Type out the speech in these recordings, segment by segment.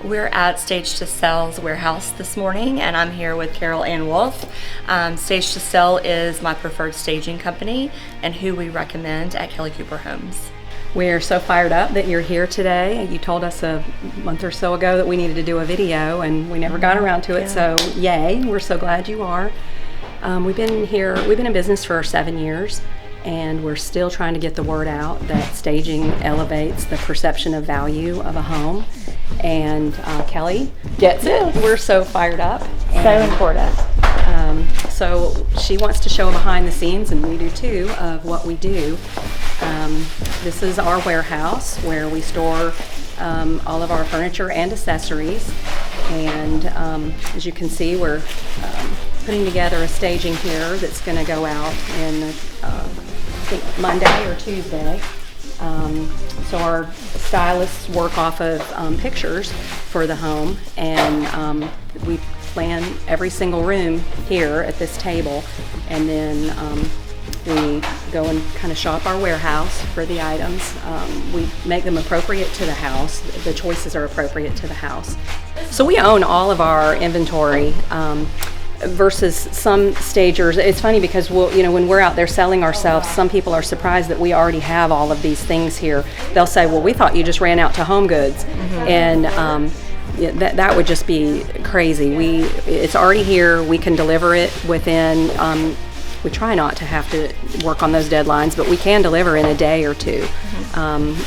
We're at Stage to Sell's warehouse this morning, and I'm here with Carol Ann Wolf. Stage to Sell is my preferred staging company and who we recommend at Kelly Cooper Homes. We're so fired up that you're here today. You told us a month or so ago that we needed to do a video, and we never got around to it, so yay, we're so glad you are. We've been in business for 7 years, and we're still trying to get the word out that staging elevates the perception of value of a home. And Kelly gets it. We're so fired up. So important. So she wants to show behind the scenes, and we do too, of what we do. This is our warehouse where we store all of our furniture and accessories. And as you can see, we're putting together a staging here that's going to go out in I think Monday or Tuesday. So our stylists work off of pictures for the home, and we plan every single room here at this table, and then we go and kind of shop our warehouse for the items. We make them appropriate to the house. The choices are appropriate to the house. So we own all of our inventory. Versus some stagers, it's funny because when we're out there selling ourselves, some people are surprised that we already have all of these things here. They'll say, "Well, we thought you just ran out to Home Goods," and that would just be crazy. It's already here. We can deliver it within. We try not to have to work on those deadlines, but we can deliver in a day or two.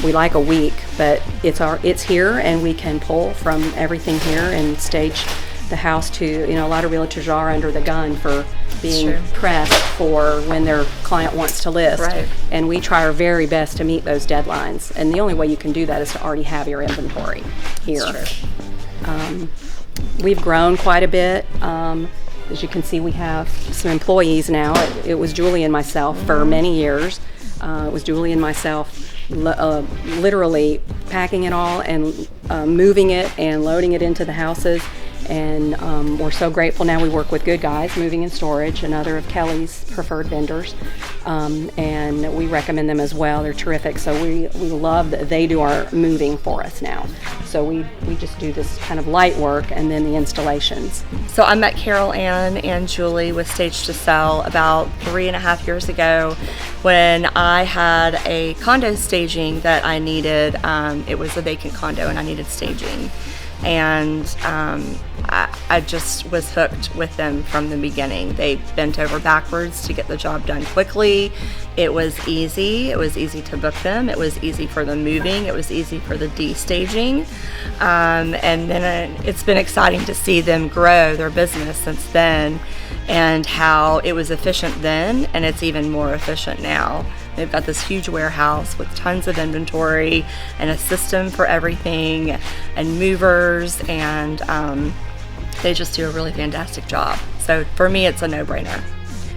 We like a week, but it's here, and we can pull from everything here and stage the house to, a lot of realtors are under the gun for being pressed for when their client wants to list. Right. And we try our very best to meet those deadlines. And the only way you can do that is to already have your inventory here. We've grown quite a bit. As you can see, we have some employees now. It was Julie and myself for many years. It was Julie and myself literally packing it all and moving it and loading it into the houses. And we're so grateful now. We work with Good Guys Moving and Storage, another of Kelly's preferred vendors, and we recommend them as well. They're terrific. So we love that they do our moving for us now. So we just do this kind of light work and then the installations. So I met Carol Ann and Julie with Stage to Sell about 3.5 years ago when I had a condo staging that I needed. It was a vacant condo and I needed staging. And I just was hooked with them from the beginning. They bent over backwards to get the job done quickly. It was easy. It was easy to book them. It was easy for the moving. It was easy for the de-staging. And then it's been exciting to see them grow their business since then, and how it was efficient then and it's even more efficient now. They've got this huge warehouse with tons of inventory and a system for everything and movers, and they just do a really fantastic job. So for me, it's a no-brainer.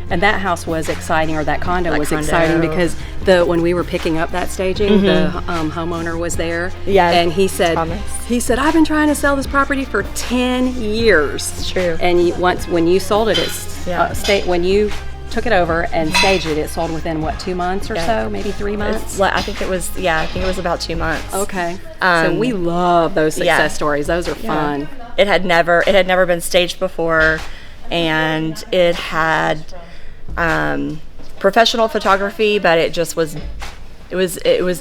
And that house was exciting, or that condo was exciting, because when we were picking up that staging, the homeowner was there. Yeah, and he said, Thomas. "I've been trying to sell this property for 10 years." It's true. And when you sold it, when you took it over and staged it, it sold within 2 months or so, maybe 3 months. I think it was about 2 months. Okay. So we love those success stories. Those are fun. It had never been staged before, and it had professional photography, but it just was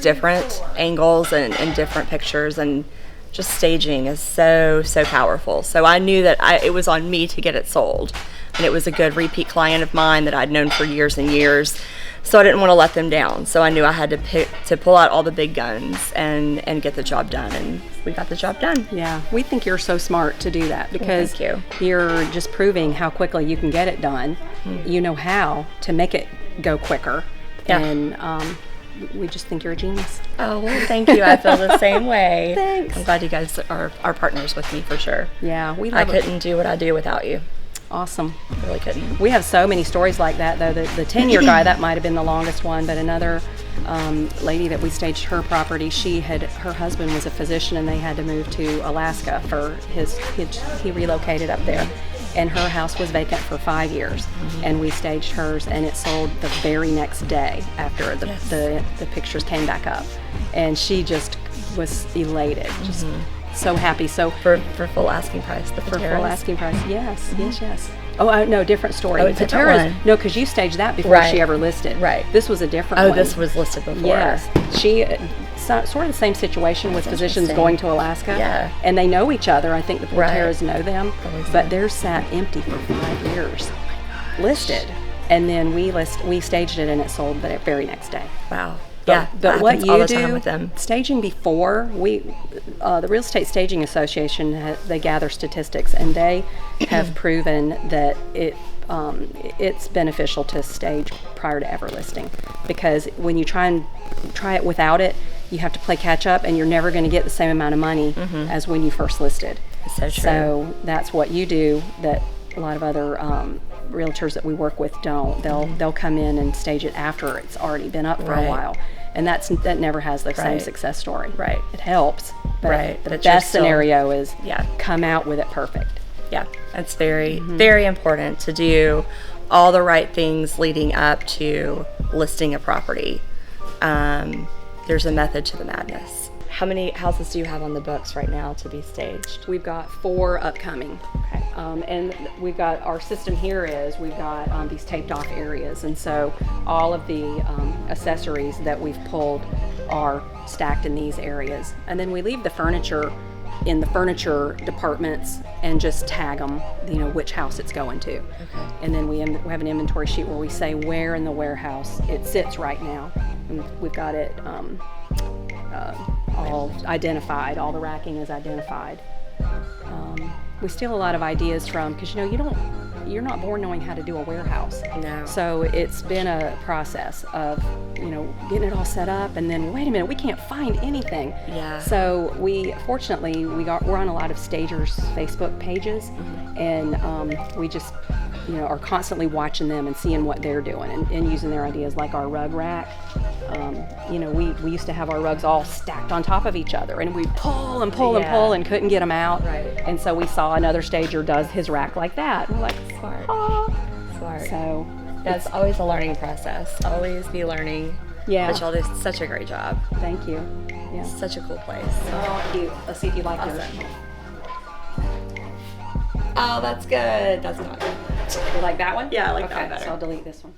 different angles and different pictures, and just staging is so powerful. So I knew that it was on me to get it sold. And it was a good repeat client of mine that I'd known for years and years. So I didn't want to let them down. So I knew I had to pull out all the big guns and get the job done. And we got the job done. Yeah, we think you're so smart to do that, because thank you. You're just proving how quickly you can get it done. You know how to make it go quicker. Yeah. And we just think you're a genius. Oh, well, thank you. I feel the same way. Thanks. I'm glad you guys are partners with me for sure. Yeah, I couldn't do what I do without you. Awesome. I really couldn't. We have so many stories like that, though. The 10-year guy, that might have been the longest one, but another lady that we staged her property, her husband was a physician, and they had to move to Alaska for he relocated up there. And her house was vacant for 5 years, and we staged hers, and it sold the very next day after the pictures came back up. And she just was elated, just so happy. So For full asking price, the for Pateras. full asking price, yes, yes. Oh, no, different story. Oh, a different Pateras- one. No, because you staged that before Right. she ever listed. Right. This was a different Oh, one. this was listed before. Yes, she sort of the same situation with physicians interesting. going to Alaska. Yeah. And they know each other. I think the Right. Pateras know them, Probably so. but they're sat empty for 5 years, listed, and then we staged it and it sold the very next day. Wow. But, Yeah, but that what happens you all the do, time with them. staging before, the Real Estate Staging Association, they gather statistics, and they have proven that it's beneficial to stage prior to ever listing, because when you try it without it, you have to play catch up, and you're never going to get the same amount of money as when you first listed. So true. So that's what you do that a lot of other realtors that we work with don't. They'll come in and stage it after it's already been up for Right. a while, and that never has the same Right. success story. Right. It helps, but Right, but the it's just best still- scenario is Yeah. come out with it perfect. Yeah, it's very, very important to do all the right things leading up to listing a property. There's a method to the madness. How many houses do you have on the books right now to be staged? We've got 4 upcoming. Okay. And we've got, our system here is, we've got these taped off areas, and so all of the accessories that we've pulled are stacked in these areas. And then we leave the furniture in the furniture departments and just tag them, which house it's going to. Okay. And then we have an inventory sheet where we say where in the warehouse it sits right now. And we've got it all identified, all the racking is identified. We steal a lot of ideas from, because you're not born knowing how to do a warehouse. No. So it's been a process of, getting it all set up, and then wait a minute, we can't find anything. Yeah. So fortunately we're on a lot of stagers Facebook pages, and we just are constantly watching them and seeing what they're doing and using their ideas, like our rug rack. We used to have our rugs all stacked on top of each other, and we'd pull and pull and Yeah. pull and couldn't get them out. Right. And so we saw another stager does his rack like that. And we're like, Smart. ah. Smart. So That's always a learning process. Always be learning. Yeah. But y'all do such a great job. thank you. Yeah. Such a cool place. Oh, cute. Let's see if you like yours. Awesome. Oh, that's good. That's not good. You like that one? Yeah, I like that Okay, better. so I'll delete this one.